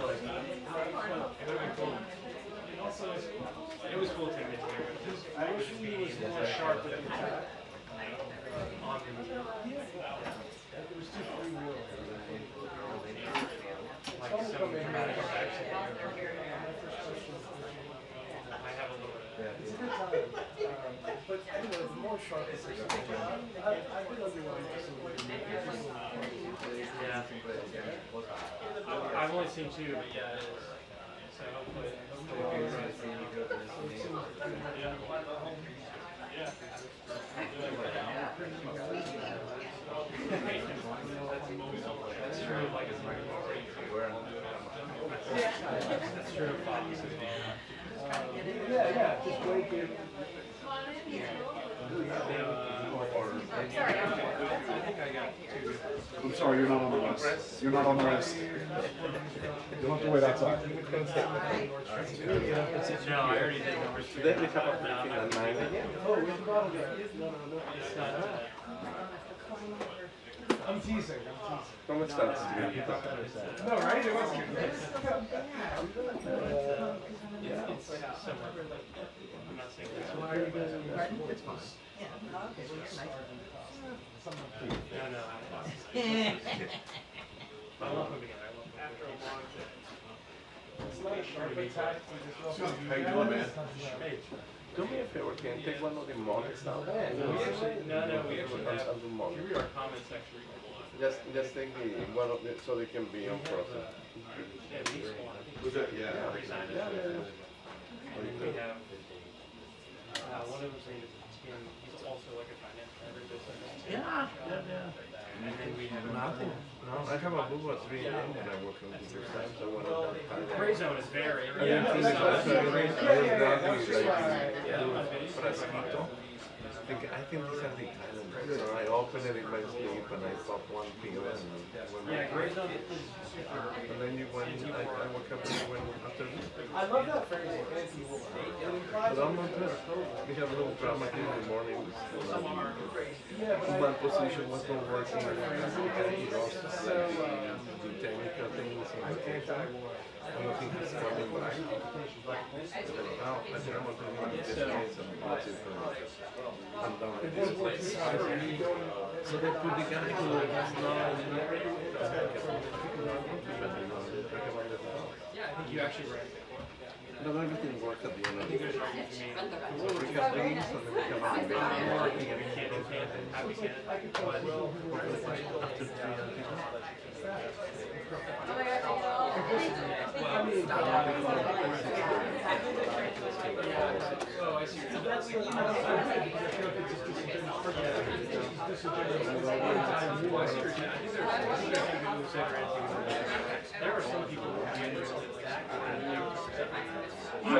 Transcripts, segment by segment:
like, it would have been cool. It was cool taking it here. I wish he was more sharp with the attack. It was too free wheel. Like some dramatic action. I have a little bit. It's a good time. But anyway, the more sharp it's I've been underwhelmed to see what yeah. I've only seen two, but yeah, it is. So hopefully. Yeah. That's true. Like it's that's true. Fox as well. Yeah, just wake it. I'm sorry, you're not on the list. You're not on the list. You'll have to wait outside. No, I already did number 2. Then we have a briefing at 9 a.m. Oh, where's the bottle go? No. It's not that. I'm teasing. ¿Cómo estás? No, right? It was good. Yeah, it's similar. I'm not saying that's Why are you guys It's fine. Yeah, okay, well, you're nice. No, I love him again. After a long day. It's not a sharp attack. How you doing, man? Hey. Do me a favor, can you take one of the mugs down? We actually have Of the mug. you read our comment section. Just take the one of the, so they can be on process. Yeah, these one. Was it? Yeah. We have one of them's name is Tim. He's also like a finance business. Yeah. And then we have Nothing. No, I have a Google 3 when I work on computer science. I want to Gray Zone is very. I think these are the Thailand. So I open it in my sleep and I pop one PO and yeah, Gray Zone is and then you when I wake up when after. I love that phrase, anti-war. But I'm not good. We have a little drama here in the morning. My position was not working. He lost the technical things. I don't think he's coming back. Now, I think I'm going to do this case and watch it I'm down at this place. So they put the guy who has now yeah, I think you actually read it. no, everything worked at the end of the day. We We have beans and then we have a bit more. can happy can. After 3 Oh, I see. There are some people who are I'm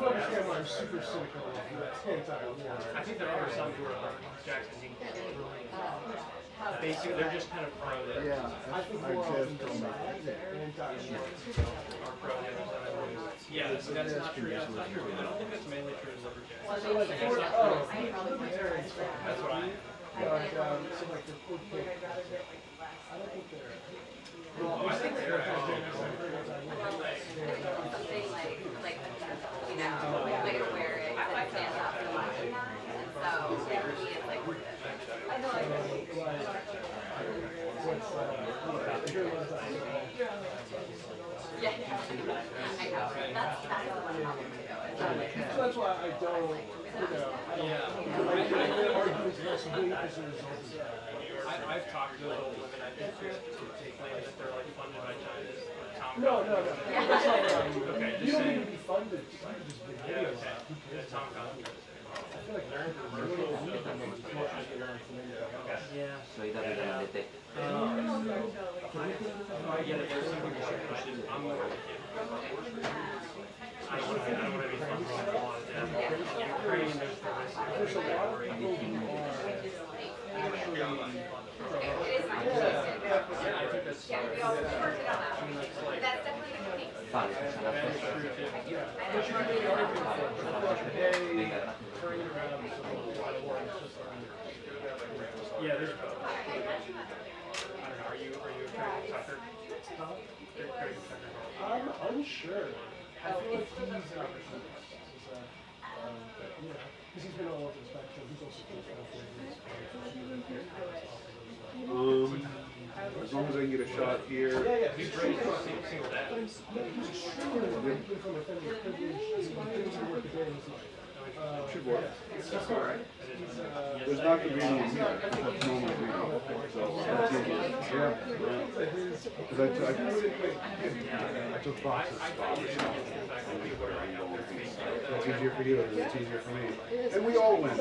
not I'm super cynical of anti-war. I think there are some who are like Jackson basically, they're just kind of pro this. Yeah, I think more often than not, anti-war. Yeah, that's not true. That's not true. I don't think that's mainly true in Lumberjacks. So like, libertarians, That's what I. so like the food pick, I don't think they're. Well, I think they're. Something like you know, like to wear it and stand up and watch it. And so for me, it's like I know yeah, I know. That's the one problem too. That's why I don't, I argue it's less weight as a result of that. I've talked to women, I think, who claim that they're like funded by China. No. That's not what I mean. Okay, You don't need to be funded. You can just be videos. Tom Collins. I feel like Yeah. So it doesn't detect. Yeah, there's some people who I'm more I don't want to be funded by a lot of them. In Ukraine, there's a lot of people who are actually I think that's we all worked it out last week. That's definitely the case. Yeah, there's both. I don't know, are you a fan of soccer? sure. I feel like he's an opportunist. Because he's been all over the spectrum. He's also as long as I can get a shot here. yeah. He's great. But he's extremely even from a family privilege. He's doing some work again. Should work. That's all right. There's not going to be any here. That's normal reading. So that's easy. Yeah. Because I took boxes. It's easier for you, and it's easier for me. And we all win.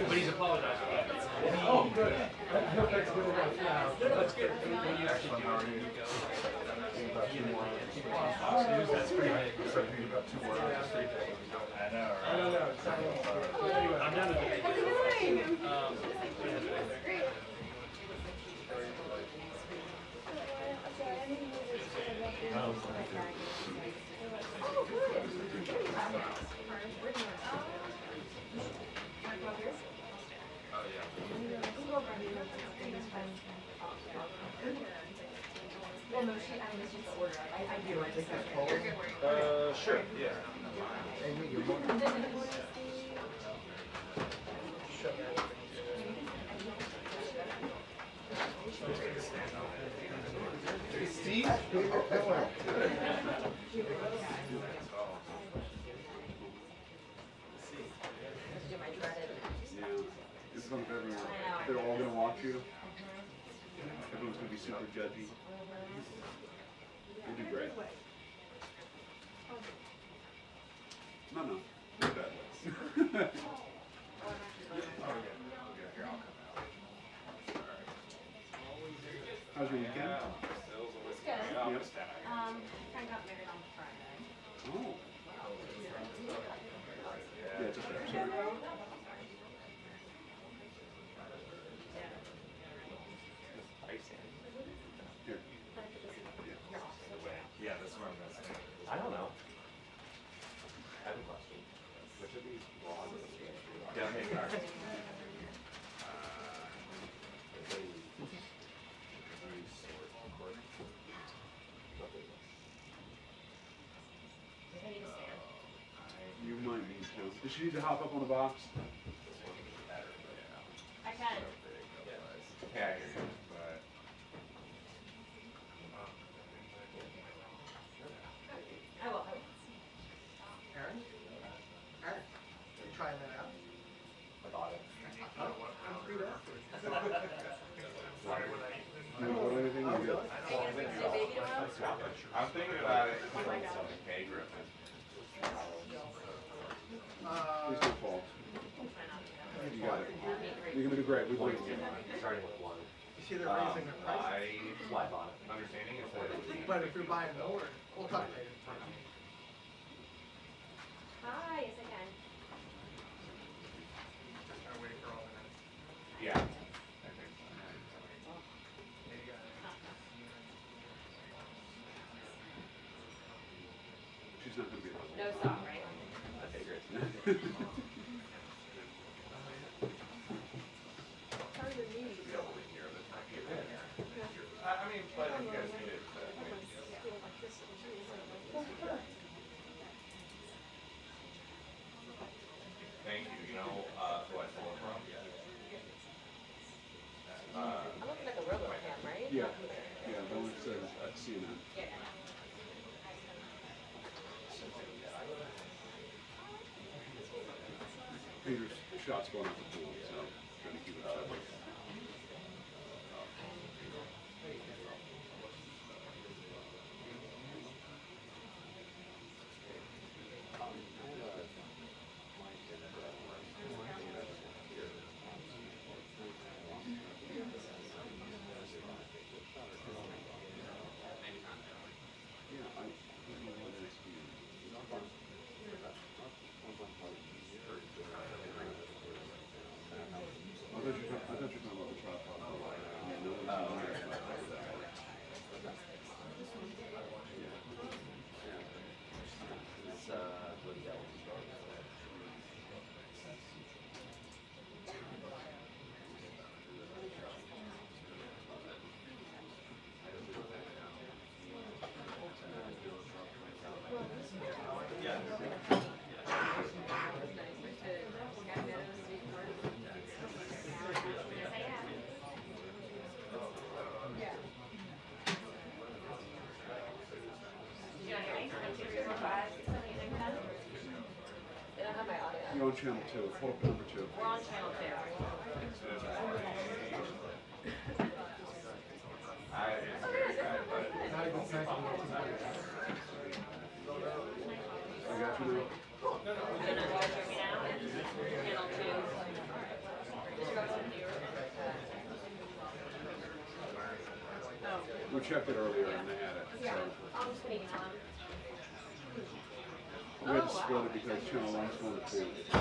But he's apologized. Oh, good. That's good enough. That's good. When you actually do it, you go. That's pretty big. About 2 more hours. I know. Anyway, I'm down to How's it going? Well, no, she, I mean, it's just the order. I do like this. You're good where Sure, yeah. Steve? This is on everyone. They're all going to watch you. Everyone's going to be super judgy. You'll do great. No, no. Not bad. How's your weekend? It's good. Yep. Friend got married on Friday. Oh. Yeah, it's okay. Sorry. Here. Yeah, that's what I'm missing. I don't know. I have a question. Which of these laws is Yeah, hey, guys. You might need to. Does she need to hop up on the box? I can. Yeah, I hear you, but. I will. Aaron? Aaron? You trying that out? I bought it. I'm free afterwards. You want anything? Oh, You're good. really? Are you gonna say baby tomorrow? I'm thinking about it. Okay, Griffin. Please don't fall. You got it. You're going to do great. We believe in you. Starting with 1. You see they're raising their prices. Why I bought it. Understanding is that it would be. But if you're buying more, we'll talk later. Hi, yes I can. Yeah. She's not going to be able to. No stop, right? I figured. I mean, but you guys need it. Thank you. You know who I stole it from? I'm looking at the robo cam, right? Yeah. Yeah, the one that says CNN. Yeah. Peter's shot's going off the pool, so trying to keep it up. I thought you on channel 2. Hold up number 2. We're on channel 2. I got you now. You're not going to hear me now? Channel 2. We checked it earlier and they had it. Yeah, So I'm just putting it on. we had to split it because channel 1's going to 2.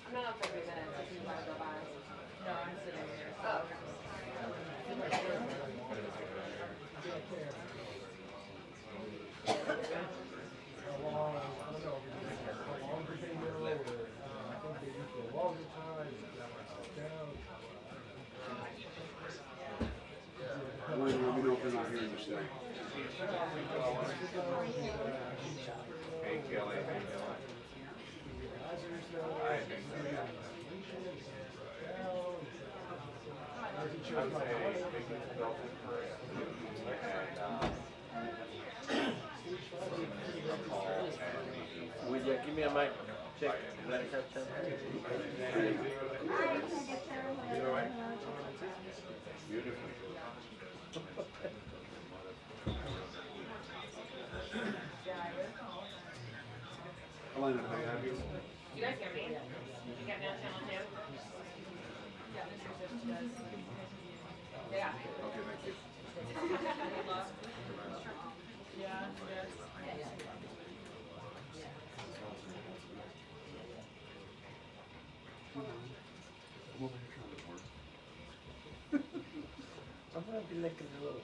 I'm not on for 3 minutes. If you want to go by. No, I'm sitting here. Oh, okay. Let me know if they're not hearing you stay. Hey, Kelly. Hey, Kelly. I think so, yeah. I'm saying, taking the belt in Korea. Would you give me a mic? Check. Beautiful. Elena, do they have you? You guys hear me? You got me on channel 2? Yeah. Okay, thank you. I'm over here trying to work. I'm gonna be like a little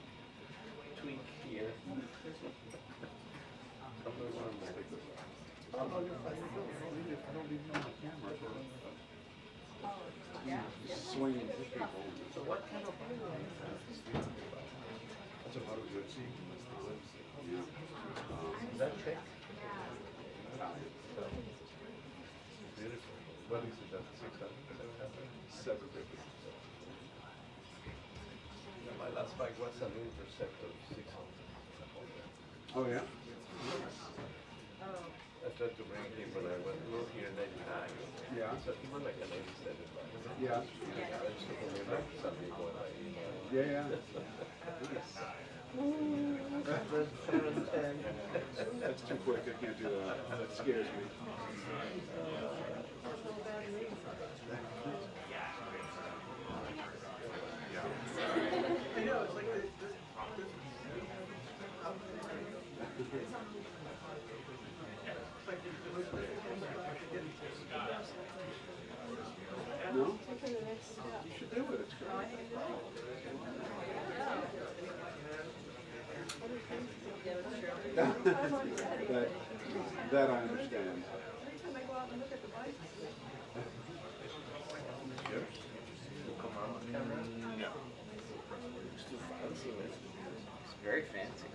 tweak here. Oh, no, you're fine. I don't even know my camera for swinging to people. So what kind of That's about a good seat. Yeah. is that thick? Beautiful. What is it? That's 600? 750. My last bike was an Interceptor 600. Oh, yeah? I tried to bring him, but I went look here in 89. Yeah. So he was like an 87 bike. Yeah. I just took him back to San Diego and Yeah, yeah. That's too quick. I can't do that. That scares me. No? You should do it. It's great. that I understand. Very fancy.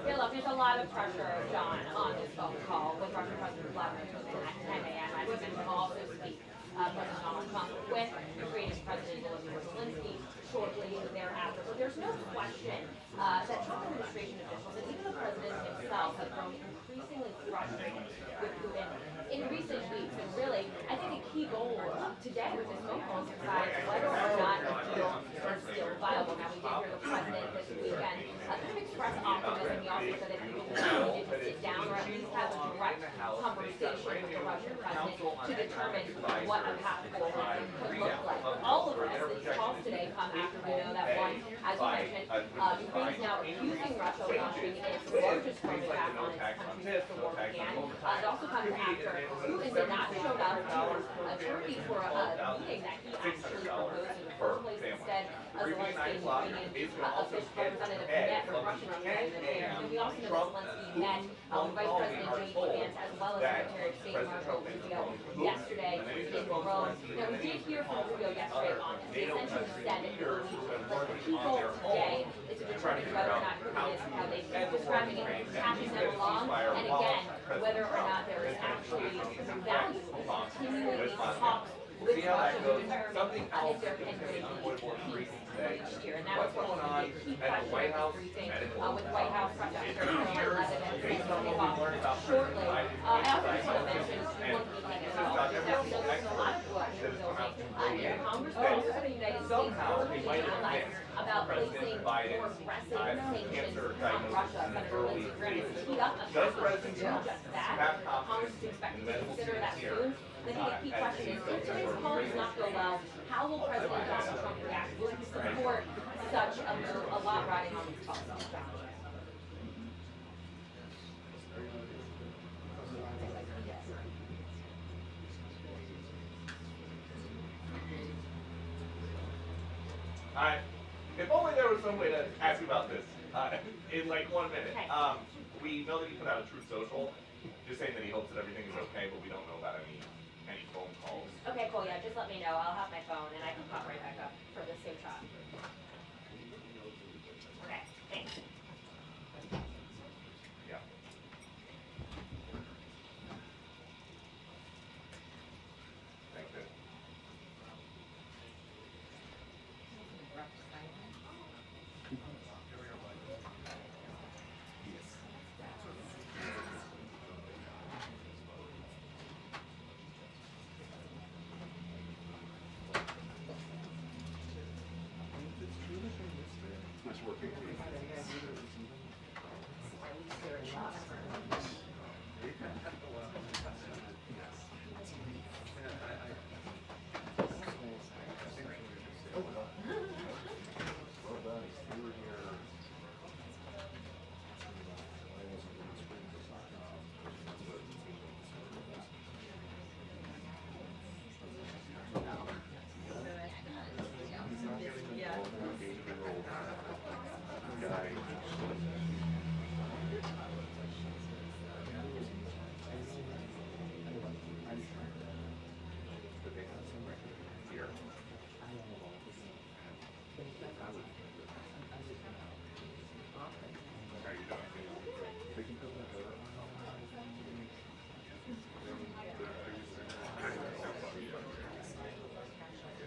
Yeah, look, there's a lot of pressure, John, on this phone call with Russian President Vladimir Putin at 10 a.m. As you mentioned, also speak President Donald Trump with Ukraine's President Volodymyr Zelensky shortly thereafter. But there's no question that Trump administration officials and even the president himself have grown increasingly frustrated with Putin in recent weeks. And really, I think a key goal today with this phone call is to decide whether or not the deal is still viable. Now, we did hear the president this weekend kind of express optimism. He also said that he needed to sit down or at least have a direct conversation with the Russian president to determine what a path forward could look like. All of these calls today come after we know that one, as you mentioned, Ukraine is now accusing Russia of launching its largest drone attack on its country since the war began. It also comes after Putin did not show up to Turkey for a meeting that he actually proposed in the first place. Instead, Zelensky and Ukrainian Representative met with Russian representatives, and we also know that Zelensky met with Vice President J.D. Vance as well as Secretary of State Marco Rubio yesterday in Rome. Now, we did hear from Rubio yesterday on this. They essentially said that the key goal today is to determine whether or not how they keep describing it, passing them along, and again, whether or not there is actually value in continuing these talks with Russia to determine if there can be peace next year. And that was going to be a key question of this briefing with White House Press Secretary Karoline Leavitt and Secretary Karoline shortly. I also just want to mention one key thing as well, is that we know there's a lot of discussion building in Congress, but also the United States, European allies, about placing more aggressive sanctions on Russia. Senator Lindsey Graham has teed up a package to do just that. Congress is expected to consider that soon. I think the key question is, if today's call does not go well, how will President Donald Trump react? Will he support such a move, a lot riding on these talks? If only there was some way to ask you about this in like 1 minute. Okay. We know that he put out a Truth Social, just saying that he hopes that everything is okay, but we don't know about any phone calls. Okay, cool. Yeah, just let me know. I'll have my phone and I can pop right back up for the safe shot. Okay, thanks. Yeah. Thank you. Nice working.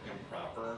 Improper.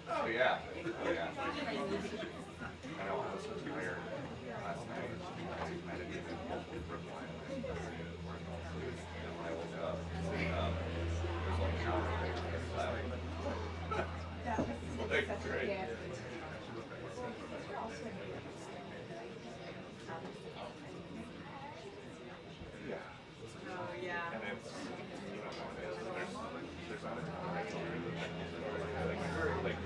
Oh yeah. Oh yeah. I know I was tired last night. I didn't even reply. I woke up, sitting up. There's like an hour later. Like, great. Yeah. Oh yeah. And it's, you know, there's not a ton of like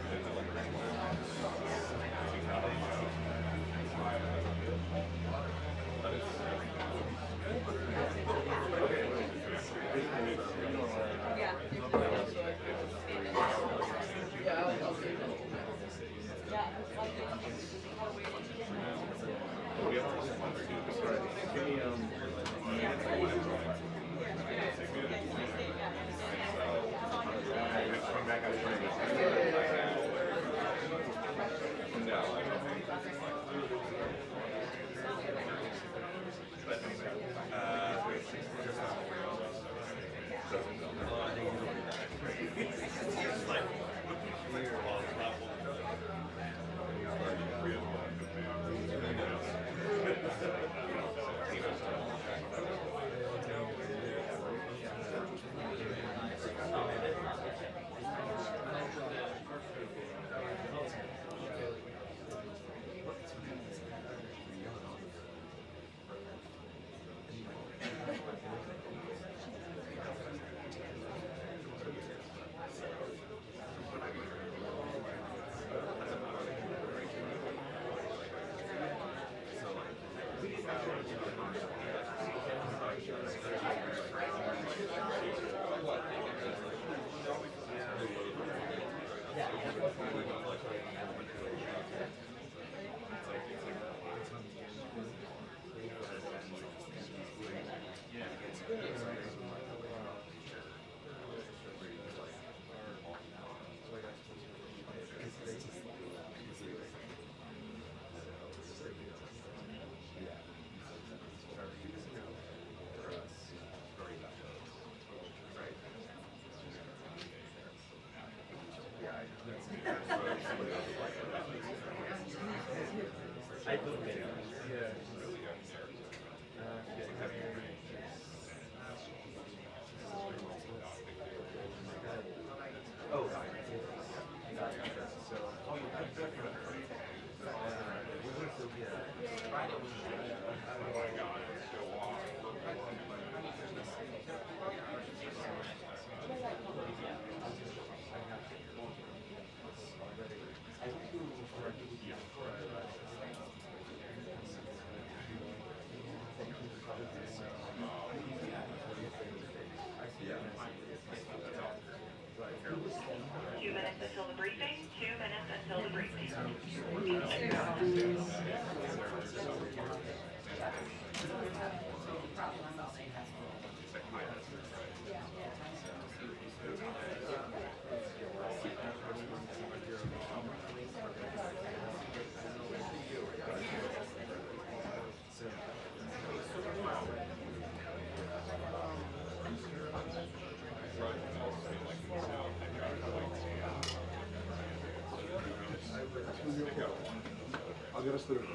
I'll get us through this.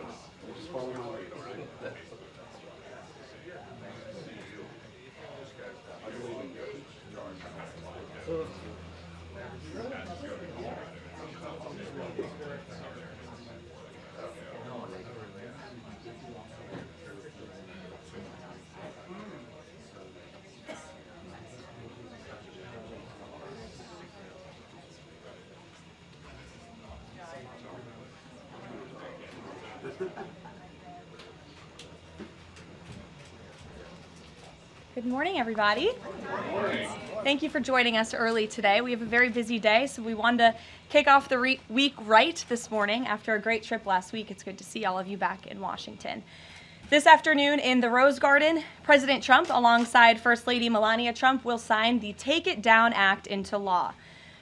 Just follow my lead, all right? I believe in you. Good morning, everybody. Good morning. Thank you for joining us early today. We have a very busy day, so we wanted to kick off the week right this morning. After a great trip last week, it's good to see all of you back in Washington. This afternoon in the Rose Garden, President Trump, alongside First Lady Melania Trump, will sign the Take It Down Act into law.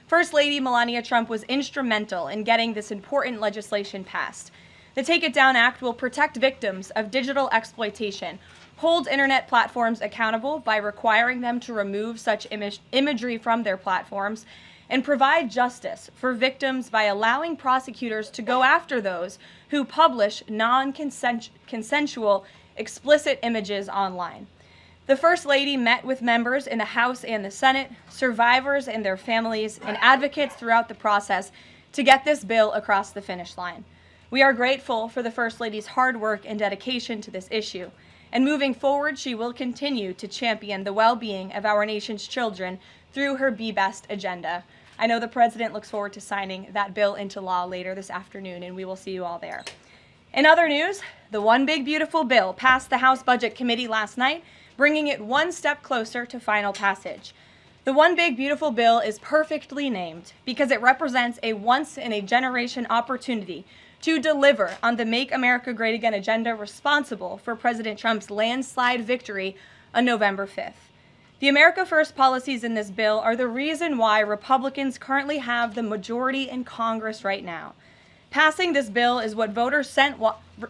First Lady Melania Trump was instrumental in getting this important legislation passed. The Take It Down Act will protect victims of digital exploitation, hold internet platforms accountable by requiring them to remove such imagery from their platforms, and provide justice for victims by allowing prosecutors to go after those who publish non-consensual explicit images online. The First Lady met with members in the House and the Senate, survivors and their families, and advocates throughout the process to get this bill across the finish line. We are grateful for the First Lady's hard work and dedication to this issue. And moving forward, she will continue to champion the well-being of our nation's children through her Be Best agenda. I know the President looks forward to signing that bill into law later this afternoon, and we will see you all there. In other news, the One Big Beautiful Bill passed the House Budget Committee last night, bringing it one step closer to final passage. The One Big Beautiful Bill is perfectly named because it represents a once-in-a-generation opportunity to deliver on the Make America Great Again agenda responsible for President Trump's landslide victory on November 5th. The America First policies in this bill are the reason why Republicans currently have the majority in Congress right now. Passing this bill is what voters sent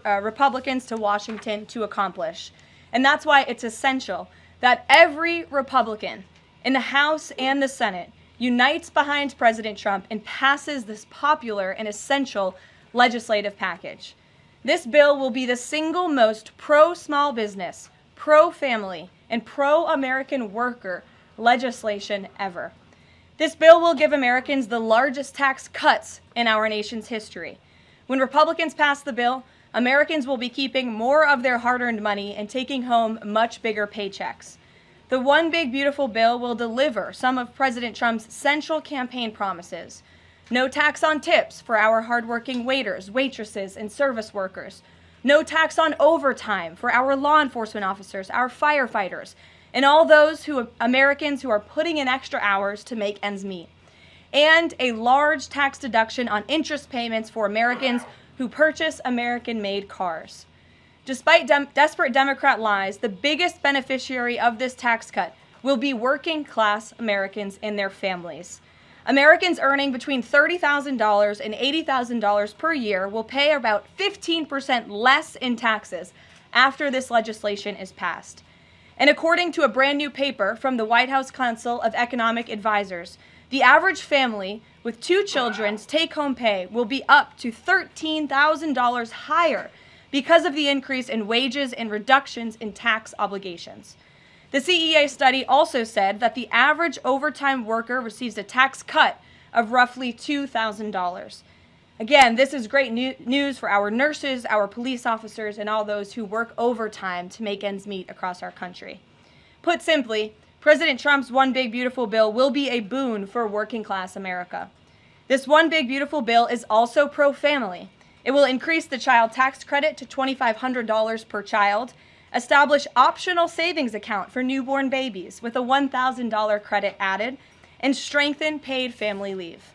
Republicans to Washington to accomplish. And that's why it's essential that every Republican in the House and the Senate unites behind President Trump and passes this popular and essential legislative package. This bill will be the single most pro-small business, pro-family, and pro-American worker legislation ever. This bill will give Americans the largest tax cuts in our nation's history. When Republicans pass the bill, Americans will be keeping more of their hard-earned money and taking home much bigger paychecks. The One Big Beautiful Bill will deliver some of President Trump's central campaign promises. No tax on tips for our hardworking waiters, waitresses, and service workers. No tax on overtime for our law enforcement officers, our firefighters, and all those Americans who are putting in extra hours to make ends meet. And a large tax deduction on interest payments for Americans who purchase American-made cars. Despite desperate Democrat lies, the biggest beneficiary of this tax cut will be working-class Americans and their families. Americans earning between $30,000 and $80,000 per year will pay about 15% less in taxes after this legislation is passed. And according to a brand new paper from the White House Council of Economic Advisors, the average family with 2 children's take-home pay will be up to $13,000 higher because of the increase in wages and reductions in tax obligations. The CEA study also said that the average overtime worker receives a tax cut of roughly $2,000. Again, this is great news for our nurses, our police officers, and all those who work overtime to make ends meet across our country. Put simply, President Trump's One Big Beautiful Bill will be a boon for working-class America. This One Big Beautiful Bill is also pro-family. It will increase the child tax credit to $2,500 per child, establish optional savings account for newborn babies with a $1,000 credit added, and strengthen paid family leave.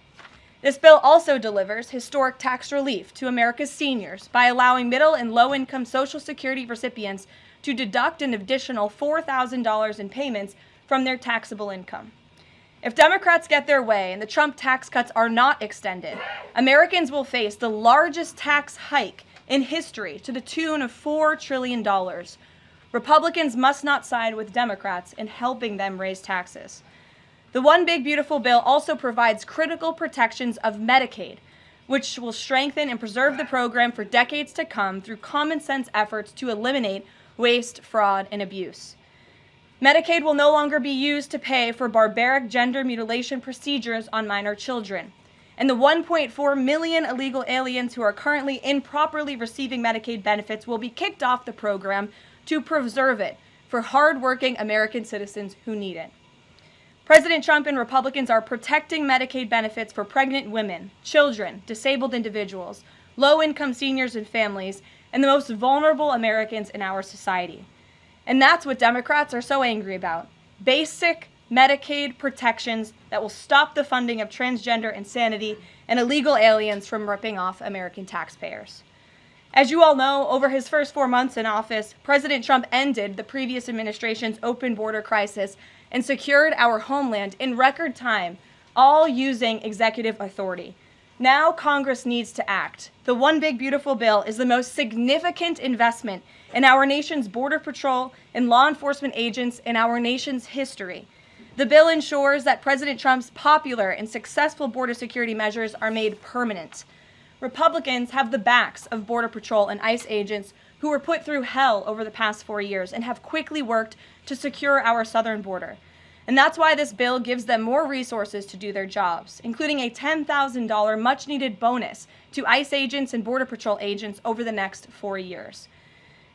This bill also delivers historic tax relief to America's seniors by allowing middle and low-income Social Security recipients to deduct an additional $4,000 in payments from their taxable income. If Democrats get their way and the Trump tax cuts are not extended, Americans will face the largest tax hike in history to the tune of $4 trillion. Republicans must not side with Democrats in helping them raise taxes. The One Big Beautiful Bill also provides critical protections of Medicaid, which will strengthen and preserve the program for decades to come through common sense efforts to eliminate waste, fraud, and abuse. Medicaid will no longer be used to pay for barbaric gender mutilation procedures on minor children. And the 1.4 million illegal aliens who are currently improperly receiving Medicaid benefits will be kicked off the program to preserve it for hardworking American citizens who need it. President Trump and Republicans are protecting Medicaid benefits for pregnant women, children, disabled individuals, low-income seniors and families, and the most vulnerable Americans in our society. And that's what Democrats are so angry about. Basic Medicaid protections that will stop the funding of transgender insanity and illegal aliens from ripping off American taxpayers. As you all know, over his first 4 months in office, President Trump ended the previous administration's open border crisis and secured our homeland in record time, all using executive authority. Now Congress needs to act. The One Big Beautiful Bill is the most significant investment in our nation's border patrol and law enforcement agents in our nation's history. The bill ensures that President Trump's popular and successful border security measures are made permanent. Republicans have the backs of Border Patrol and ICE agents who were put through hell over the past 4 years and have quickly worked to secure our southern border. And that's why this bill gives them more resources to do their jobs, including a $10,000 much-needed bonus to ICE agents and Border Patrol agents over the next 4 years.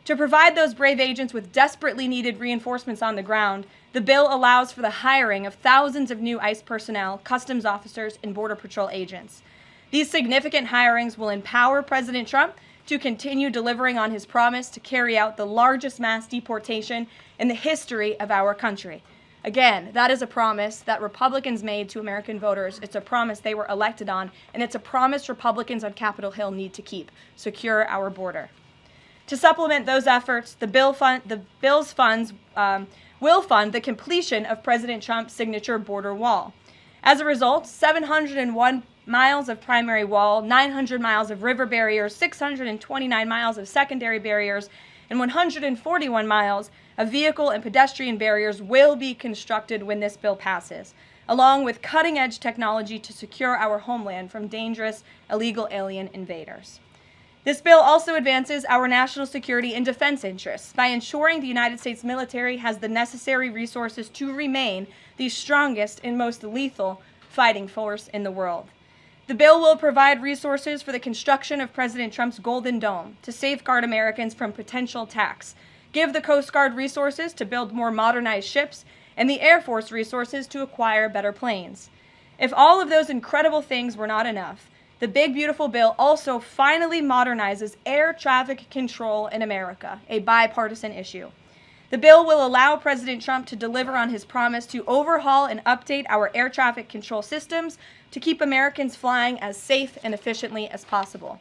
To provide those brave agents with desperately needed reinforcements on the ground, the bill allows for the hiring of thousands of new ICE personnel, customs officers, and Border Patrol agents. These significant hirings will empower President Trump to continue delivering on his promise to carry out the largest mass deportation in the history of our country. Again, that is a promise that Republicans made to American voters. It's a promise they were elected on, and it's a promise Republicans on Capitol Hill need to keep: secure our border. To supplement those efforts, the bill's funds will fund the completion of President Trump's signature border wall. As a result, 701 miles of primary wall, 900 miles of river barriers, 629 miles of secondary barriers, and 141 miles of vehicle and pedestrian barriers will be constructed when this bill passes, along with cutting-edge technology to secure our homeland from dangerous illegal alien invaders. This bill also advances our national security and defense interests by ensuring the United States military has the necessary resources to remain the strongest and most lethal fighting force in the world. The bill will provide resources for the construction of President Trump's Golden Dome to safeguard Americans from potential attacks, give the Coast Guard resources to build more modernized ships, and the Air Force resources to acquire better planes. If all of those incredible things were not enough, the big beautiful bill also finally modernizes air traffic control in America, a bipartisan issue. The bill will allow President Trump to deliver on his promise to overhaul and update our air traffic control systems to keep Americans flying as safe and efficiently as possible.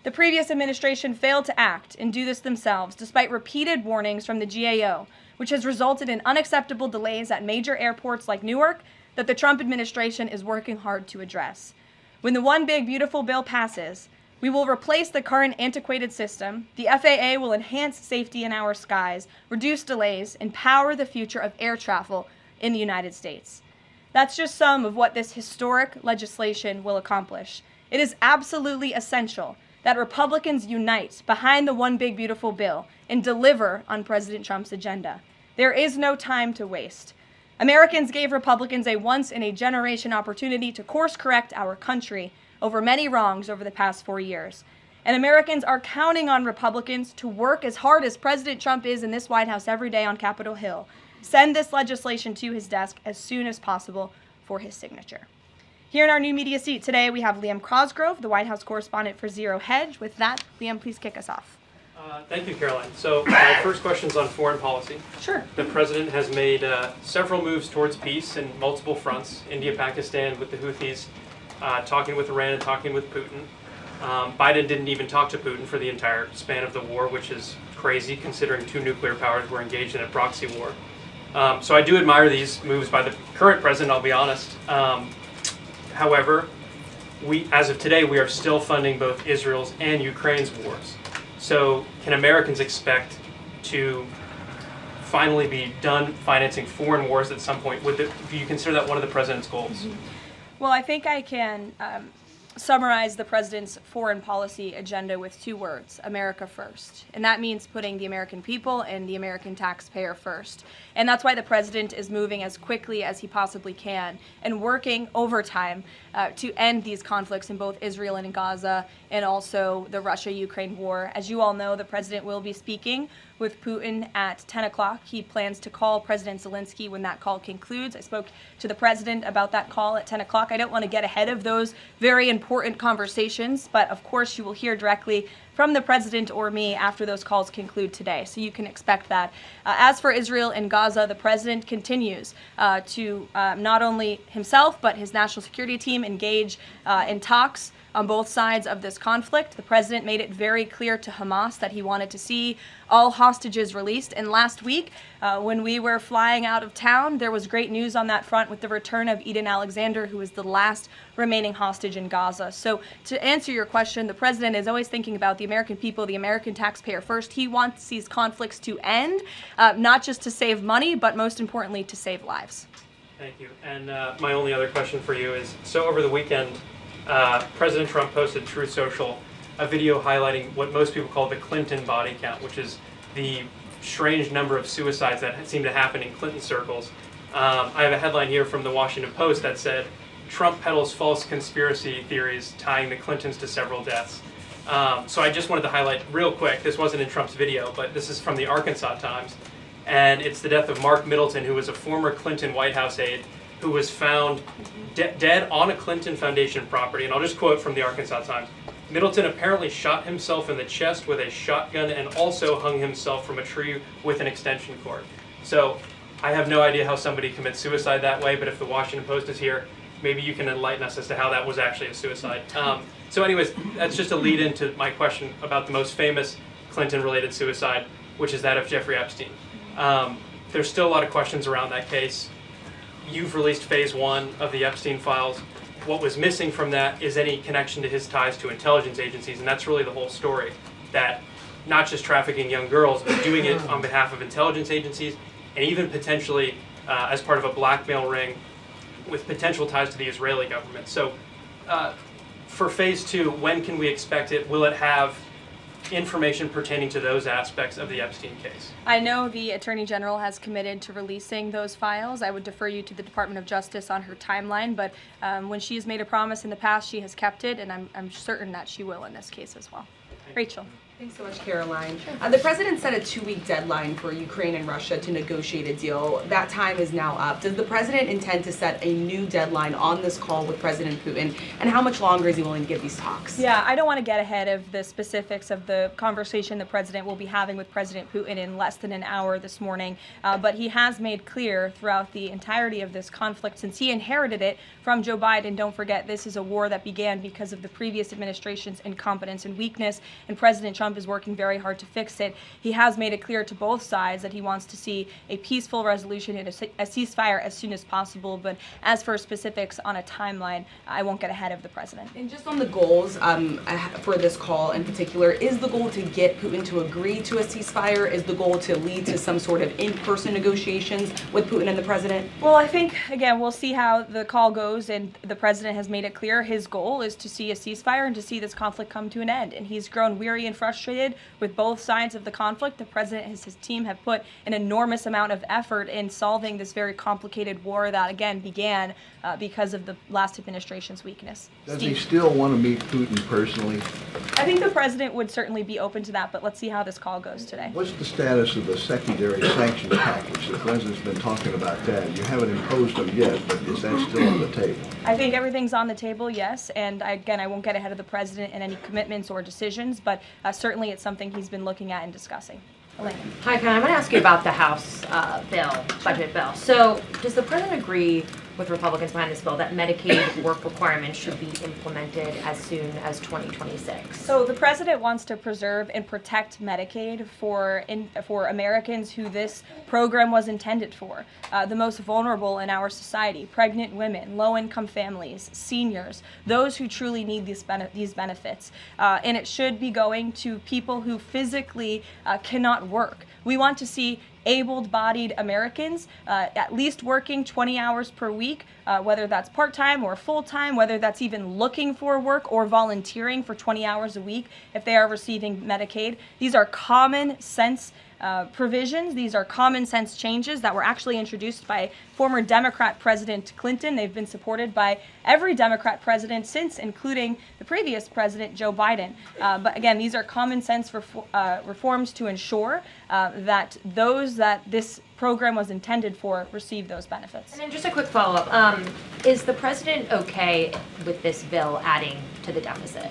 The previous administration failed to act and do this themselves, despite repeated warnings from the GAO, which has resulted in unacceptable delays at major airports like Newark that the Trump administration is working hard to address. When the One Big Beautiful bill passes, we will replace the current antiquated system, the FAA will enhance safety in our skies, reduce delays, and power the future of air travel in the United States. That's just some of what this historic legislation will accomplish. It is absolutely essential that Republicans unite behind the One Big Beautiful bill and deliver on President Trump's agenda. There is no time to waste. Americans gave Republicans a once-in-a-generation opportunity to course-correct our country over many wrongs over the past 4 years. And Americans are counting on Republicans to work as hard as President Trump is in this White House every day on Capitol Hill. Send this legislation to his desk as soon as possible for his signature. Here in our new media seat today, we have Liam Cosgrove, the White House correspondent for Zero Hedge. With that, Liam, please kick us off. Thank you, Caroline. So my first question is on foreign policy. Sure. The president has made several moves towards peace in multiple fronts. India, Pakistan with the Houthis, talking with Iran and talking with Putin. Biden didn't even talk to Putin for the entire span of the war, which is crazy considering two nuclear powers were engaged in a proxy war. So I do admire these moves by the current president, I'll be honest. However, as of today, we are still funding both Israel's and Ukraine's wars. So can Americans expect to finally be done financing foreign wars at some point? Do you consider that one of the president's goals? Well, I think I can summarize the president's foreign policy agenda with two words: America first. And that means putting the American people and the American taxpayer first. And that's why the president is moving as quickly as he possibly can and working overtime to end these conflicts in both Israel and in Gaza, and also the Russia-Ukraine war. As you all know, the president will be speaking with Putin at 10 o'clock. He plans to call President Zelensky when that call concludes. I spoke to the president about that call at 10 o'clock. I don't want to get ahead of those very important conversations, but of course you will hear directly from the president or me after those calls conclude today, so you can expect that. As for Israel and Gaza, the president continues to not only himself but his national security team engage in talks on both sides of this conflict. The president made it very clear to Hamas that he wanted to see all hostages released. And last week, when we were flying out of town, there was great news on that front with the return of Eden Alexander, who is the last remaining hostage in Gaza. So to answer your question, the president is always thinking about the American people, the American taxpayer first. He wants these conflicts to end, not just to save money, but most importantly, to save lives. Thank you. And my only other question for you is, so over the weekend, President Trump posted Truth Social a video highlighting what most people call the Clinton body count, which is the strange number of suicides that seem to happen in Clinton circles. I have a headline here from the Washington Post that said, Trump peddles false conspiracy theories tying the Clintons to several deaths. So I just wanted to highlight real quick, this wasn't in Trump's video, but this is from the Arkansas Times, and it's the death of Mark Middleton, who was a former Clinton White House aide, who was found dead on a Clinton Foundation property. And I'll just quote from the Arkansas Times. Middleton apparently shot himself in the chest with a shotgun and also hung himself from a tree with an extension cord. So I have no idea how somebody commits suicide that way, but if the Washington Post is here, maybe you can enlighten us as to how that was actually a suicide. So anyways, that's just a lead into my question about the most famous Clinton-related suicide, which is that of Jeffrey Epstein. there's still a lot of questions around that case. You've released phase 1 of the Epstein files. What was missing from that is any connection to his ties to intelligence agencies, and that's really the whole story, that not just trafficking young girls, but doing it on behalf of intelligence agencies, and even potentially as part of a blackmail ring with potential ties to the Israeli government. So for phase 2, when can we expect it? Will it have information pertaining to those aspects of the Epstein case? I know the Attorney General has committed to releasing those files. I would defer you to the Department of Justice on her timeline, but when she has made a promise in the past, she has kept it, and I'm certain that she will in this case as well. Rachel. Thanks so much, Caroline. The president set a 2-week deadline for Ukraine and Russia to negotiate a deal. That time is now up. Does the president intend to set a new deadline on this call with President Putin? And how much longer is he willing to give these talks? Yeah, I don't want to get ahead of the specifics of the conversation the president will be having with President Putin in less than an hour this morning. But he has made clear throughout the entirety of this conflict, since he inherited it from Joe Biden. Don't forget, this is a war that began because of the previous administration's incompetence and weakness, and President Trump is working very hard to fix it. He has made it clear to both sides that he wants to see a peaceful resolution and a ceasefire as soon as possible. But as for specifics on a timeline, I won't get ahead of the president. And just on the goals for this call in particular, is the goal to get Putin to agree to a ceasefire? Is the goal to lead to some sort of in-person negotiations with Putin and the president? Well, I think, again, we'll see how the call goes, and the president has made it clear his goal is to see a ceasefire and to see this conflict come to an end. And he's grown weary and frustrated with both sides of the conflict. The president and his team have put an enormous amount of effort in solving this very complicated war that, again, began because of the last administration's weakness. Does he still want to meet Putin personally? I think the president would certainly be open to that, but let's see how this call goes today. What's the status of the secondary sanctions package? The president's been talking about that. You haven't imposed them yet, but is that still on the table? I think everything's on the table, yes, and again, I won't get ahead of the president in any commitments or decisions, but certainly it's something he's been looking at and discussing. Elaine. Hi, Ken. I want to ask you about the House budget bill. So does the president agree with Republicans behind this bill that Medicaid work requirements should be implemented as soon as 2026? So the president wants to preserve and protect Medicaid for Americans who this program was intended for, the most vulnerable in our society: pregnant women, low-income families, seniors, those who truly need these benefits. And it should be going to people who physically cannot work. We want to see able-bodied Americans at least working 20 hours per week, whether that's part-time or full-time, whether that's even looking for work or volunteering for 20 hours a week if they are receiving Medicaid. These are common sense provisions. These are common sense changes that were actually introduced by former Democrat President Clinton. They've been supported by every Democrat president since, including the previous president, Joe Biden. But again, these are common sense reforms to ensure that those that this program was intended for receive those benefits. And then just a quick follow-up. Is the president okay with this bill adding to the deficit?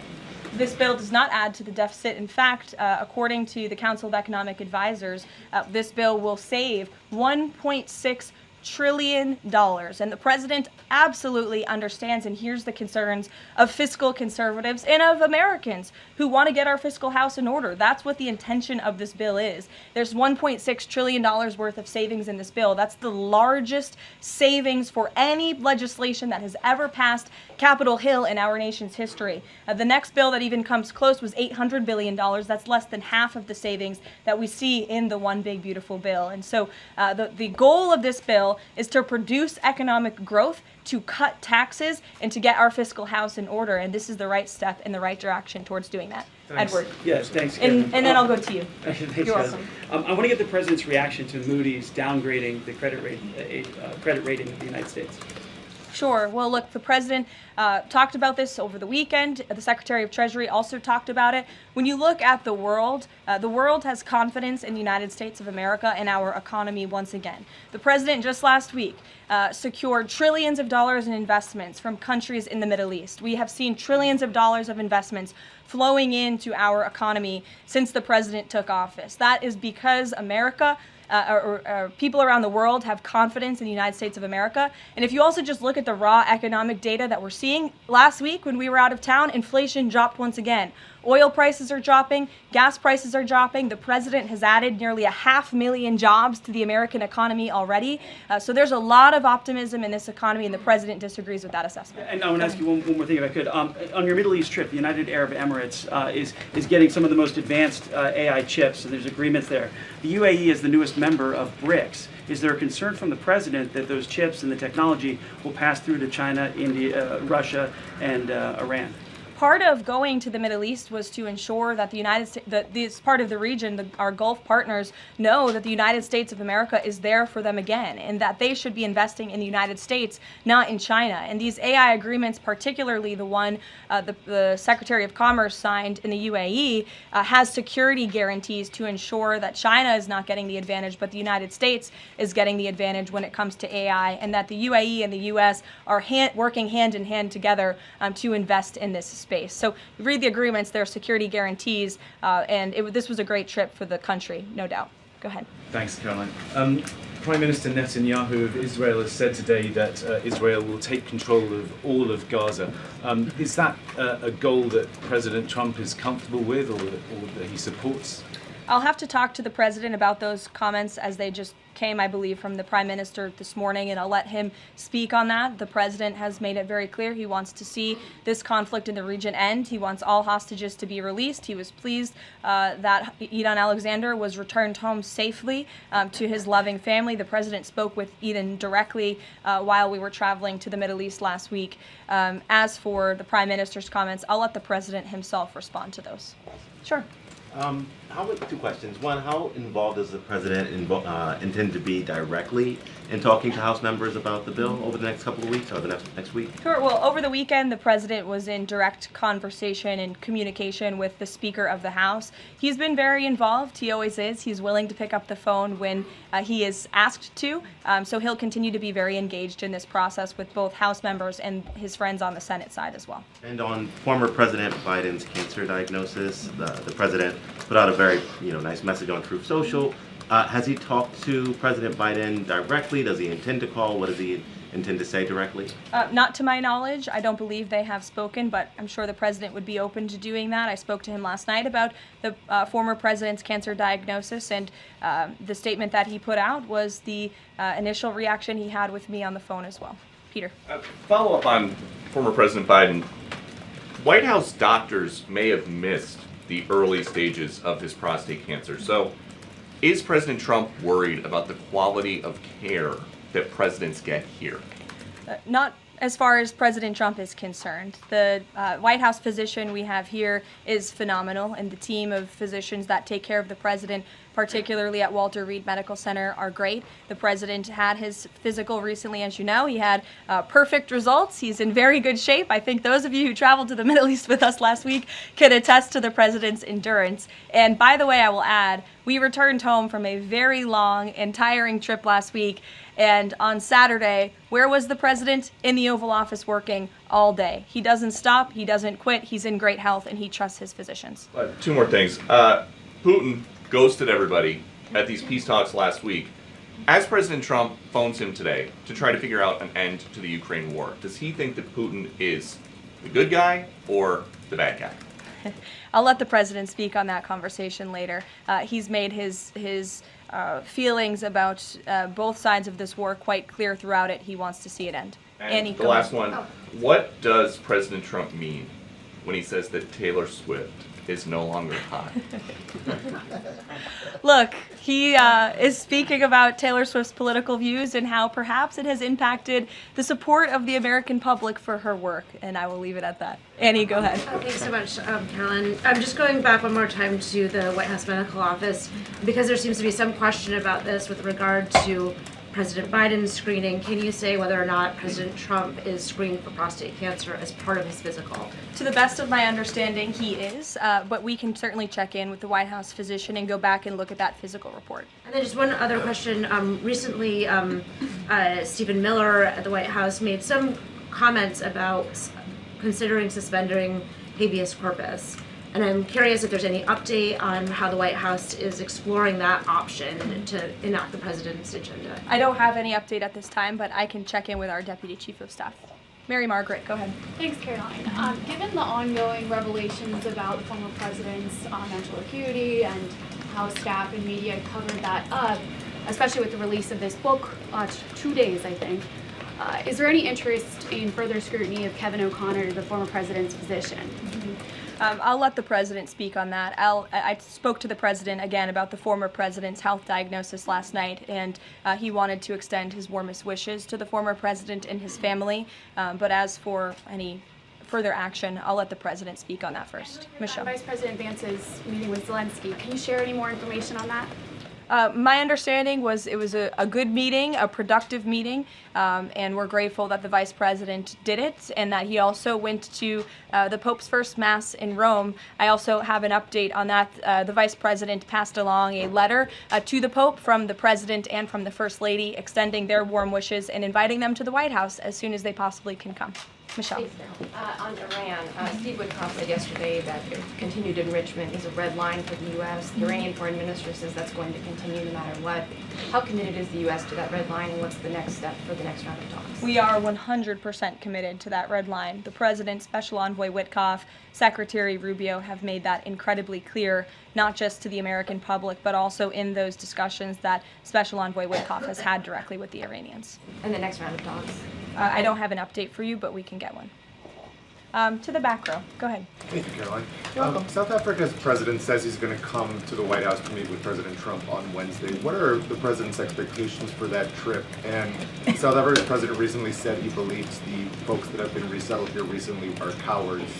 This bill does not add to the deficit. In fact, according to the Council of Economic Advisors, this bill will save $1.6 trillion. And the president absolutely understands and hears the concerns of fiscal conservatives and of Americans who want to get our fiscal house in order. That's what the intention of this bill is. There's $1.6 trillion worth of savings in this bill. That's the largest savings for any legislation that has ever passed Capitol Hill in our nation's history. The next bill that even comes close was $800 billion. That's less than half of the savings that we see in the One Big Beautiful Bill. And so the goal of this bill is to produce economic growth, to cut taxes, and to get our fiscal house in order. And this is the right step in the right direction towards doing that. Thanks. Edward. Yes, thanks. And then I'll go to you. Thanks, You're guys. welcome. I want to get the president's reaction to Moody's downgrading the credit rating of the United States. Sure. Well, look, the president talked about this over the weekend. The Secretary of Treasury also talked about it. When you look at the world has confidence in the United States of America and our economy once again. The president just last week secured trillions of dollars in investments from countries in the Middle East. We have seen trillions of dollars of investments flowing into our economy since the president took office. That is because America or people around the world have confidence in the United States of America. And if you also just look at the raw economic data that we're seeing, last week when we were out of town, inflation dropped once again. Oil prices are dropping, gas prices are dropping. The president has added nearly 500,000 jobs to the American economy already. So there's a lot of optimism in this economy, and the president disagrees with that assessment. And I want to ask you one more thing, if I could. On your Middle East trip, the United Arab Emirates is getting some of the most advanced AI chips, and there's agreements there. The UAE is the newest member of BRICS. Is there a concern from the president that those chips and the technology will pass through to China, India, Russia, and Iran? Part of going to the Middle East was to ensure that the United States, that this part of the region, our Gulf partners, know that the United States of America is there for them again, and that they should be investing in the United States, not in China. And these AI agreements, particularly the one the Secretary of Commerce signed in the UAE, has security guarantees to ensure that China is not getting the advantage, but the United States is getting the advantage when it comes to AI, and that the UAE and the U.S. are working hand in hand together to invest in this space. So read the agreements, there are security guarantees, and this was a great trip for the country, no doubt. Go ahead. Thanks, Caroline. Prime Minister Netanyahu of Israel has said today that Israel will take control of all of Gaza. Is that a goal that President Trump is comfortable with, or that he supports? I'll have to talk to the president about those comments as they just came, I believe, from the prime minister this morning, and I'll let him speak on that. The president has made it very clear he wants to see this conflict in the region end. He wants all hostages to be released. He was pleased that Eden Alexander was returned home safely to his loving family. The president spoke with Eden directly while we were traveling to the Middle East last week. As for the prime minister's comments, I'll let the president himself respond to those. Sure. Two questions. One, how involved does the president intend to be directly in talking to House members about the bill over the next couple of weeks, or the next week? Sure. Well, over the weekend, the president was in direct conversation and communication with the Speaker of the House. He's been very involved. He always is. He's willing to pick up the phone when he is asked to. So he'll continue to be very engaged in this process with both House members and his friends on the Senate side as well. And on former President Biden's cancer diagnosis, the president put out a very nice message on Truth Social. Has he talked to President Biden directly? Does he intend to call? What does he intend to say directly? Not to my knowledge. I don't believe they have spoken, but I'm sure the president would be open to doing that. I spoke to him last night about the former president's cancer diagnosis, and the statement that he put out was the initial reaction he had with me on the phone as well. Peter. Follow up on former President Biden. White House doctors may have missed the early stages of his prostate cancer. So, is President Trump worried about the quality of care that presidents get here? Not as far as President Trump is concerned. The White House physician we have here is phenomenal, and the team of physicians that take care of the president, particularly at Walter Reed Medical Center, are great. The president had his physical recently, as you know. He had perfect results. He's in very good shape. I think those of you who traveled to the Middle East with us last week can attest to the president's endurance. And by the way, I will add, we returned home from a very long and tiring trip last week, and on Saturday, where was the president? In the Oval Office working all day. He doesn't stop, he doesn't quit, he's in great health, and he trusts his physicians. Two more things. Putin ghosted everybody at these peace talks last week. As President Trump phones him today to try to figure out an end to the Ukraine war, does he think that Putin is the good guy or the bad guy? I'll let the president speak on that conversation later. He's made his feelings about both sides of this war quite clear throughout it. He wants to see it end. And Annie, the last one, what does President Trump mean when he says that Taylor Swift is no longer hot? Look, he is speaking about Taylor Swift's political views and how perhaps it has impacted the support of the American public for her work, and I will leave it at that. Annie, go ahead. Thanks so much, Caroline. I'm just going back one more time to the White House Medical Office, because there seems to be some question about this with regard to President Biden's screening. Can you say whether or not President Trump is screened for prostate cancer as part of his physical? To the best of my understanding, he is, but we can certainly check in with the White House physician and go back and look at that physical report. And then just one other question. Recently, Stephen Miller at the White House made some comments about considering suspending habeas corpus. And I'm curious if there's any update on how the White House is exploring that option to enact the president's agenda. I don't have any update at this time, but I can check in with our Deputy Chief of Staff. Mary Margaret, go ahead. Thanks, Caroline. Given the ongoing revelations about the former president's mental acuity and how staff and media covered that up, especially with the release of this book, 2 days, I think, is there any interest in further scrutiny of Kevin O'Connor, the former president's physician? I'll let the president speak on that. I spoke to the president again about the former president's health diagnosis last night, and he wanted to extend his warmest wishes to the former president and his family. But as for any further action, I'll let the president speak on that first. Michelle. Vice President Vance's meeting with Zelensky. Can you share any more information on that? My understanding was it was a good meeting, a productive meeting, and we're grateful that the Vice President did it and that he also went to the Pope's first Mass in Rome. I also have an update on that. The Vice President passed along a letter to the Pope from the President and from the First Lady extending their warm wishes and inviting them to the White House as soon as they possibly can come. Michelle. On Iran, Steve Witkoff said yesterday that continued enrichment is a red line for the U.S. The Iranian foreign minister says that's going to continue no matter what. How committed is the U.S. to that red line, and what's the next step for the next round of talks? We are 100% committed to that red line. The President, Special Envoy Witkoff, Secretary Rubio have made that incredibly clear, not just to the American public, but also in those discussions that Special Envoy Witkoff has had directly with the Iranians. And the next round of talks? I don't have an update for you, but we can get one. To the back row. Go ahead. Thank you, Caroline. South Africa's president says he's going to come to the White House to meet with President Trump on Wednesday. What are the president's expectations for that trip? And South Africa's president recently said he believes the folks that have been resettled here recently are cowards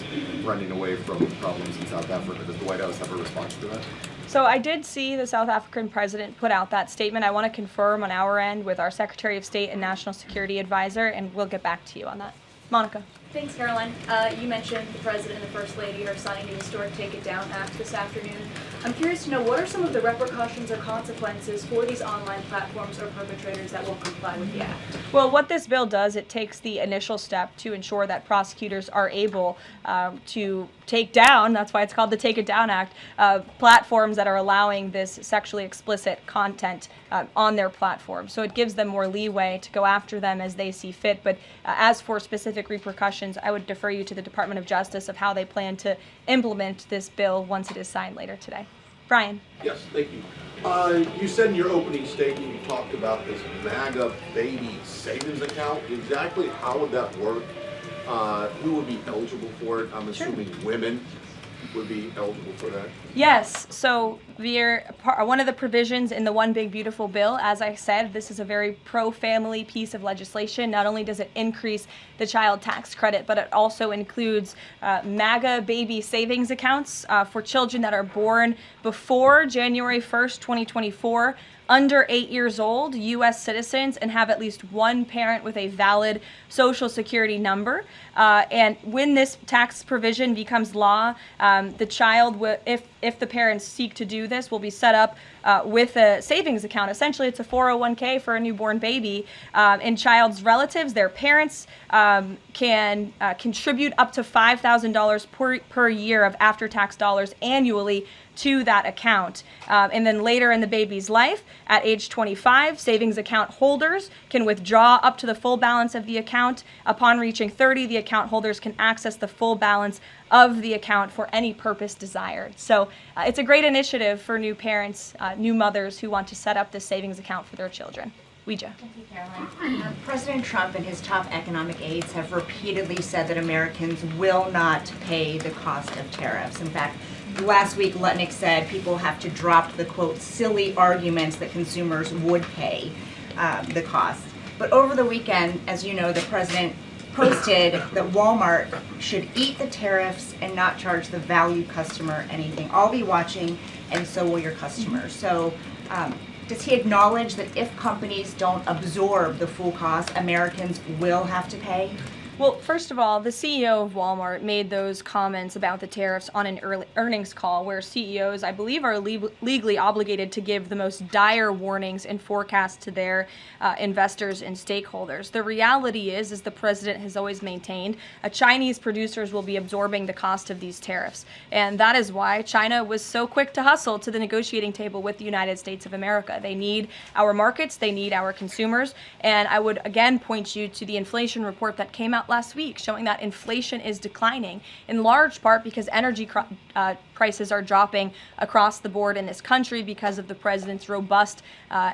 running away from problems in South Africa. Does the White House have a response to that? So I did see the South African president put out that statement. I want to confirm on our end with our Secretary of State and National Security Advisor, and we'll get back to you on that. Monica. Thanks, Caroline. You mentioned the President and the First Lady are signing the historic Take It Down Act this afternoon. I'm curious to know, what are some of the repercussions or consequences for these online platforms or perpetrators that won't comply with the act? Well, what this bill does, it takes the initial step to ensure that prosecutors are able to take down, that's why it's called the Take It Down Act, platforms that are allowing this sexually explicit content on their platform. So it gives them more leeway to go after them as they see fit. But as for specific repercussions, I would defer you to the Department of Justice of how they plan to implement this bill once it is signed later today. Brian. Yes, thank you. You said in your opening statement you talked about this MAGA baby savings account. Exactly how would that work? Who would be eligible for it? I'm assuming women would be eligible for that. Yes, so one of the provisions in the One Big Beautiful Bill, as I said, this is a very pro-family piece of legislation. Not only does it increase the child tax credit, but it also includes MAGA baby savings accounts for children that are born before January 1st, 2024, under 8 years old, U.S. citizens, and have at least one parent with a valid Social Security number. And when this tax provision becomes law, the child, if the parents seek to do this, will be set up with a savings account. Essentially, it's a 401k for a newborn baby. And child's relatives, their parents, can contribute up to $5,000 per year of after-tax dollars annually to that account. And then later in the baby's life, at age 25, savings account holders can withdraw up to the full balance of the account. Upon reaching 30, the account holders can access the full balance of the account for any purpose desired. So it's a great initiative for new parents, new mothers who want to set up this savings account for their children. Ouija. Thank you, Caroline. President Trump and his top economic aides have repeatedly said that Americans will not pay the cost of tariffs. In fact, last week, Lutnick said people have to drop the, quote, silly arguments that consumers would pay the cost. But over the weekend, as you know, the president posted that Walmart should eat the tariffs and not charge the value customer anything. I'll be watching, and so will your customers. So does he acknowledge that if companies don't absorb the full cost, Americans will have to pay? Well, first of all, the CEO of Walmart made those comments about the tariffs on an earnings call where CEOs, I believe, are legally obligated to give the most dire warnings and forecasts to their investors and stakeholders. The reality is the president has always maintained, Chinese producers will be absorbing the cost of these tariffs. And that is why China was so quick to hustle to the negotiating table with the United States of America. They need our markets, they need our consumers, and I would again point you to the inflation report that came out last week showing that inflation is declining in large part because energy prices are dropping across the board in this country because of the president's robust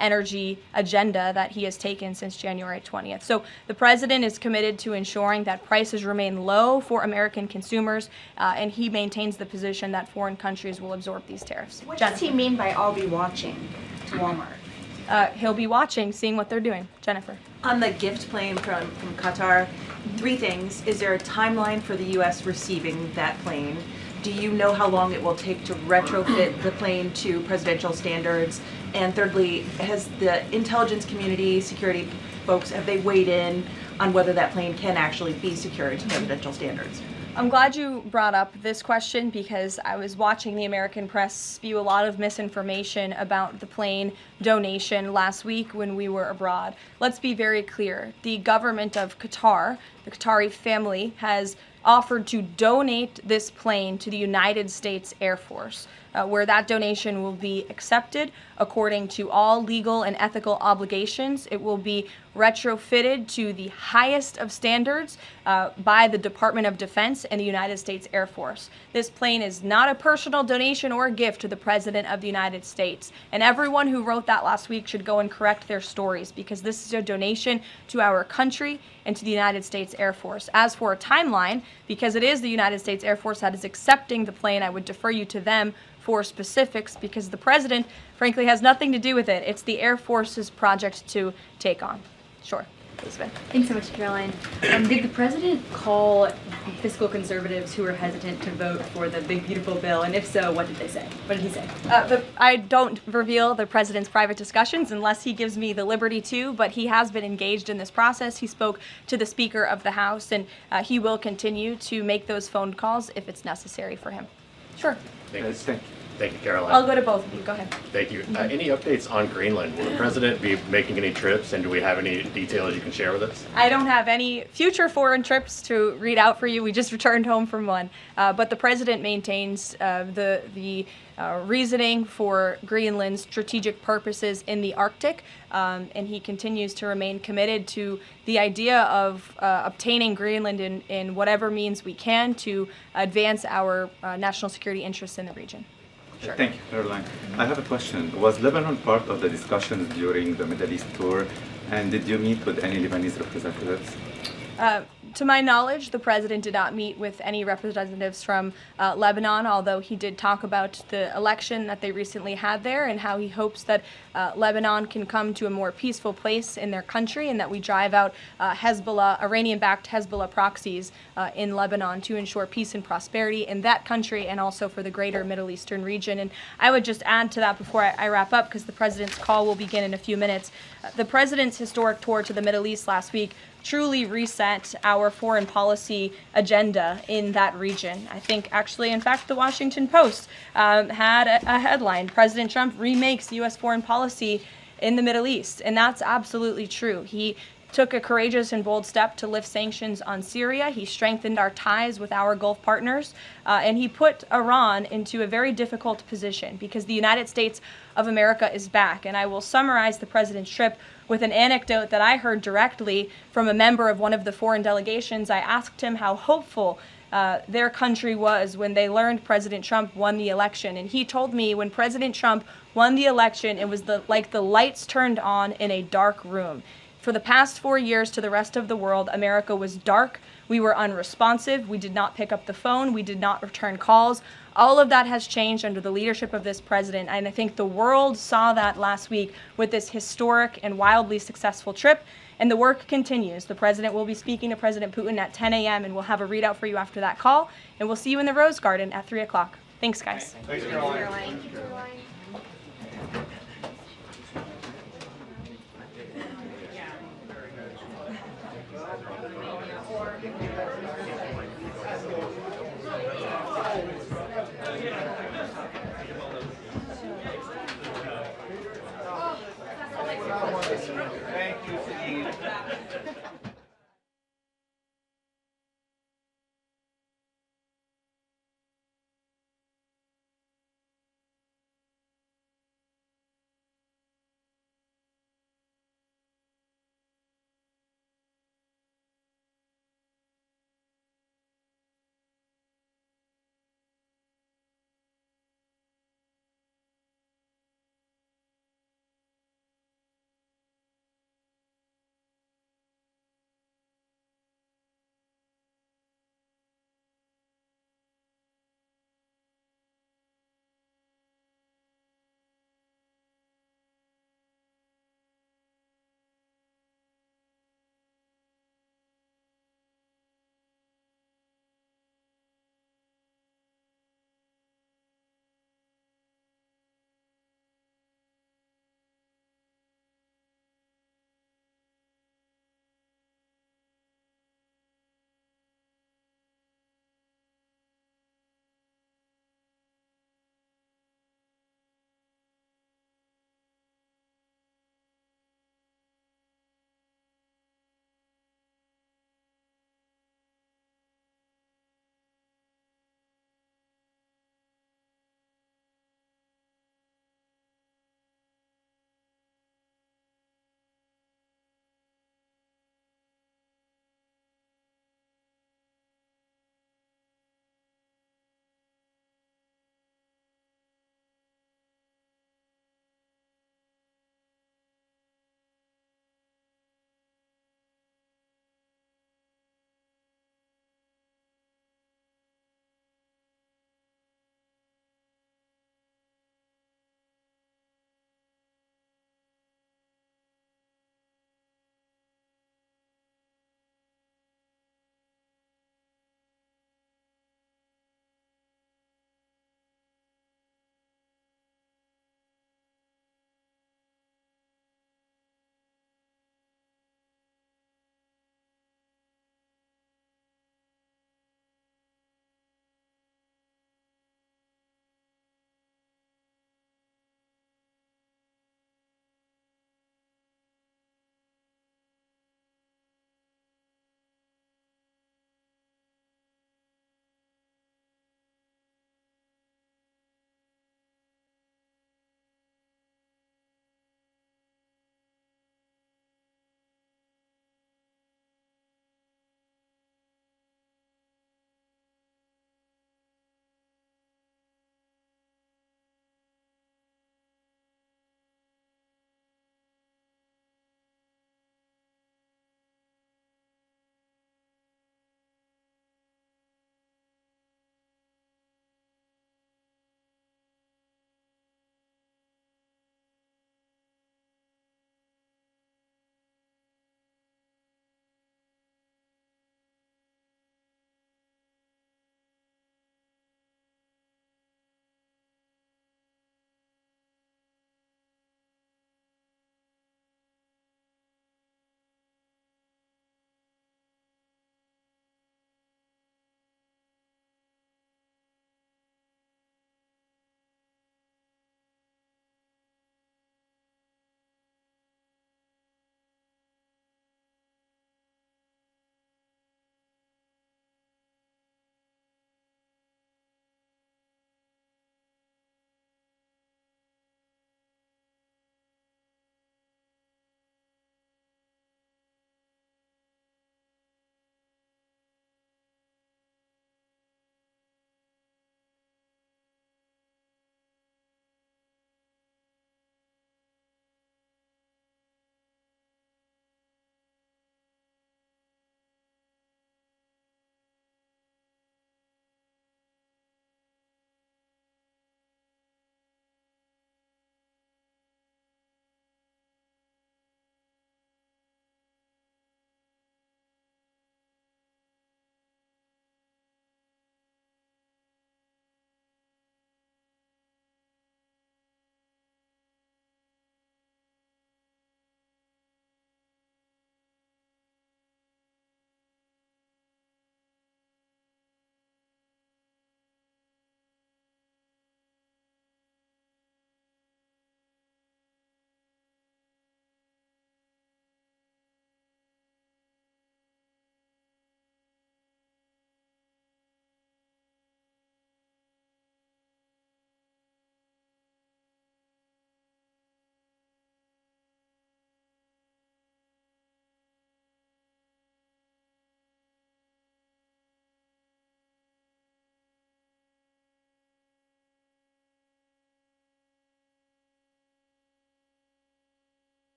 energy agenda that he has taken since January 20th. So the president is committed to ensuring that prices remain low for American consumers, and he maintains the position that foreign countries will absorb these tariffs. What does he mean by "I'll be watching" to Walmart? He'll be watching, seeing what they're doing. Jennifer. On the gift plane from Qatar, 3 things. Is there a timeline for the U.S. receiving that plane? Do you know how long it will take to retrofit the plane to presidential standards? And thirdly, has the intelligence community, security folks, have they weighed in on whether that plane can actually be secured to presidential standards? I'm glad you brought up this question because I was watching the American press spew a lot of misinformation about the plane donation last week when we were abroad. Let's be very clear. The government of Qatar, the Qatari family, has offered to donate this plane to the United States Air Force, where that donation will be accepted according to all legal and ethical obligations. It will be retrofitted to the highest of standards by the Department of Defense and the United States Air Force. This plane is not a personal donation or a gift to the President of the United States. And everyone who wrote that last week should go and correct their stories because this is a donation to our country and to the United States Air Force. As for a timeline, because it is the United States Air Force that is accepting the plane, I would defer you to them for specifics because the President, frankly, has nothing to do with it. It's the Air Force's project to take on. Sure. Elizabeth. Thanks so much, Caroline. Did the president call fiscal conservatives who were hesitant to vote for the big, beautiful bill? And if so, what did they say? What did he say? I don't reveal the president's private discussions unless he gives me the liberty to, but he has been engaged in this process. He spoke to the Speaker of the House, and he will continue to make those phone calls if it's necessary for him. Sure. Thank you, Caroline. I'll go to both of you. Go ahead. Thank you. Any updates on Greenland? Will the president be making any trips, and do we have any details you can share with us? I don't have any future foreign trips to read out for you. We just returned home from one. But the president maintains the reasoning for Greenland's strategic purposes in the Arctic, and he continues to remain committed to the idea of obtaining Greenland in whatever means we can to advance our national security interests in the region. Sure. Thank you, Caroline. I have a question. Was Lebanon part of the discussions during the Middle East tour, and did you meet with any Lebanese representatives? To my knowledge, the president did not meet with any representatives from Lebanon, although he did talk about the election that they recently had there and how he hopes that Lebanon can come to a more peaceful place in their country and that we drive out Hezbollah, Iranian-backed Hezbollah proxies in Lebanon to ensure peace and prosperity in that country and also for the greater Middle Eastern region. And I would just add to that before I wrap up, because the president's call will begin in a few minutes. The president's historic tour to the Middle East last week truly reset our foreign policy agenda in that region. I think actually, in fact, the Washington Post had a headline, President Trump remakes U.S. foreign policy in the Middle East. And that's absolutely true. He took a courageous and bold step to lift sanctions on Syria. He strengthened our ties with our Gulf partners, and he put Iran into a very difficult position because the United States of America is back. And I will summarize the president's trip with an anecdote that I heard directly from a member of one of the foreign delegations. I asked him how hopeful their country was when they learned President Trump won the election. And he told me when President Trump won the election, it was like the lights turned on in a dark room. For the past 4 years to the rest of the world, America was dark. We were unresponsive. We did not pick up the phone. We did not return calls. All of that has changed under the leadership of this president. And I think the world saw that last week with this historic and wildly successful trip. And the work continues. The president will be speaking to President Putin at 10 a.m. and we'll have a readout for you after that call. And we'll see you in the Rose Garden at 3 o'clock. Thanks, guys. Thanks, Caroline. Thank you, Caroline.